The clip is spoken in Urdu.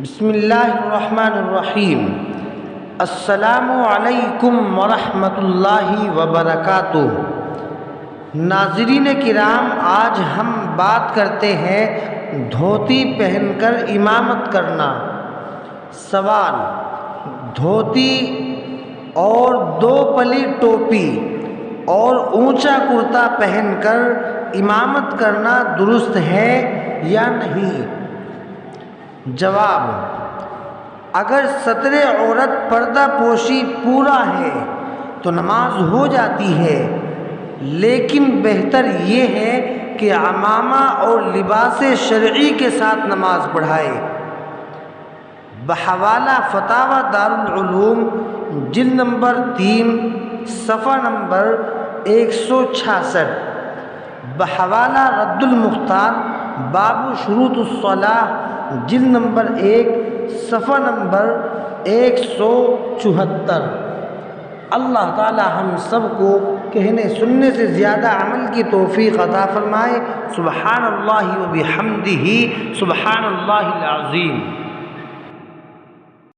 بسم اللہ الرحمن الرحیم۔ السلام علیکم ورحمۃ اللہ وبرکاتہ۔ ناظرین کرام، آج ہم بات کرتے ہیں دھوتی پہن کر امامت کرنا۔ سوال: دھوتی اور دو پلی ٹوپی اور اونچا کرتا پہن کر امامت کرنا درست ہے یا نہیں؟ جواب: اگر ستر عورت پردہ پوشی پورا ہے تو نماز ہو جاتی ہے، لیکن بہتر یہ ہے کہ عمامہ اور لباس شرعی کے ساتھ نماز پڑھائے۔ بحوالہ فتاوی دارالعلوم جلد نمبر 3 صفحہ نمبر 166، بحوالہ رد المختار باب شروط الصلاۃ جلد نمبر 1 صفحہ نمبر 174۔ اللہ تعالی ہم سب کو کہنے سننے سے زیادہ عمل کی توفیق عطا فرمائے۔ سبحان اللہ و بحمدہ، سبحان اللہ العظیم۔